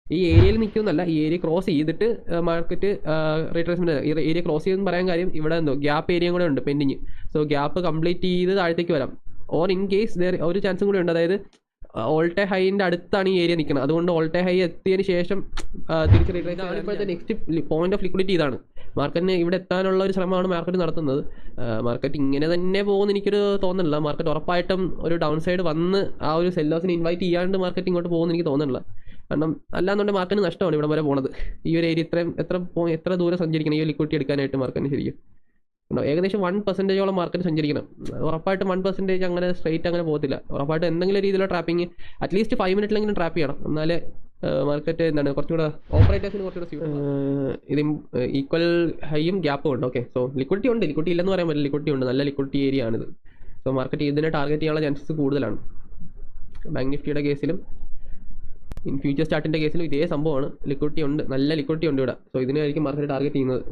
ഈ ഏരിയയിൽ നിൽക്കുമെന്നല്ല, ഈ ഏരിയ ക്രോസ് ചെയ്തിട്ട് മാർക്കറ്റ് റീട്രേസ്മെന്റ്, ഈ ഏരിയ ക്രോസ് ചെയ്തെന്ന് പറയാൻ കാര്യം ഇവിടെ എന്തോ ഗ്യാപ്പ് ഏരിയയും കൂടെ ഉണ്ട് പെൻഡിങ്. സോ ഗ്യാപ്പ് കംപ്ലീറ്റ് ചെയ്ത് താഴത്തേക്ക് വരാം. ഓർ ഇൻ കേസ് ഒരു ചാൻസും കൂടി ഉണ്ട്, അതായത് ഓൾട്ടെ ഹൈൻ്റെ അടുത്താണ് ഈ ഏരിയ നിൽക്കുന്നത്. അതുകൊണ്ട് ഓൾട്ടെ ഹൈ എത്തിയതിന് ശേഷം തിരിച്ച് റീട്രേസ് ആണ് ഇപ്പോഴത്തെ നെക്സ്റ്റ് പോയിന്റ് ഓഫ് ലിക്വിഡിറ്റി. ഇതാണ് മാർക്കറ്റിന് ഇവിടെ എത്താനുള്ള ഒരു ശ്രമമാണ് മാർക്കറ്റ് നടത്തുന്നത്. മാർക്കറ്റ് ഇങ്ങനെ തന്നെ പോകുമെന്ന് എനിക്കൊരു തോന്നുന്നില്ല. മാർക്കറ്റ് ഉറപ്പായിട്ടും ഒരു ഡൗൺ സൈഡ് വന്ന് ആ ഒരു സെല്ലേഴ്സിനെ ഇൻവൈറ്റ് ചെയ്യാണ്ട് മാർക്കറ്റ് ഇങ്ങോട്ട് പോകുമെന്ന് എനിക്ക് തോന്നുന്നില്ല. കാരണം അല്ലാന്നുണ്ടെങ്കിൽ മാർക്കറ്റിന് നഷ്ടമാണ് ഇവിടെ വരെ പോണത്. ഈ ഒരു ഏരിയ എത്ര ദൂരം സഞ്ചരിക്കണം ഈ ലിക്വിഡിറ്റി എടുക്കാനായിട്ട് മാർക്കറ്റിന് ശരിക്കും ഏകദേശം 1% മാർക്കറ്റ് സഞ്ചരിക്കണം. ഉറപ്പായിട്ടും 1% അങ്ങനെ സ്ട്രൈറ്റ് അങ്ങനെ പോകത്തില്ല. ഉറപ്പായിട്ടും എന്തെങ്കിലും രീതിയിലുള്ള ട്രാപ്പിംഗ് അറ്റ്ലീസ്റ്റ് 5 മിനിറ്റിലെങ്കിലും ട്രാപ്പ് ചെയ്യണം. എന്നാലേ മാർക്കറ്റ് എന്താണ് കുറച്ചുകൂടെ ഓപ്പറേറ്റേഴ്സിന് കുറച്ചുകൂടെ ഇത് ഈക്വൽ ഹൈയും ഗ്യാപ്പും ഉണ്ട്. ഓക്കെ, സോ ലിക്വിഡിറ്റി ഉണ്ട്, ലിക്വിഡിറ്റി ഇല്ലെന്ന് പറയാൻ പറ്റില്ല, ലിക്വിഡിറ്റി ഉണ്ട്, നല്ല ലിക്വിഡിറ്റി ഏരിയ ആണിത്. സോ മാർക്കറ്റ് ഇതിനെ ടാർഗറ്റ് ചെയ്യാനുള്ള ചാൻസസ് കൂടുതലാണ്. ബാങ്ക് നിഫ്റ്റിയുടെ കേസിലും ഇൻ ഫ്യൂച്ചർ സ്റ്റാർട്ടിൻ്റെ കേസിലും ഇതേ സംഭവമാണ്. ലിക്വിഡിറ്റി ഉണ്ട്, നല്ല ലിക്വിഡിറ്റി ഉണ്ട് ഇവിടെ. സോ ഇതിനായിരിക്കും മാർക്കറ്റ് ടാർഗറ്റ് ചെയ്യുന്നത്.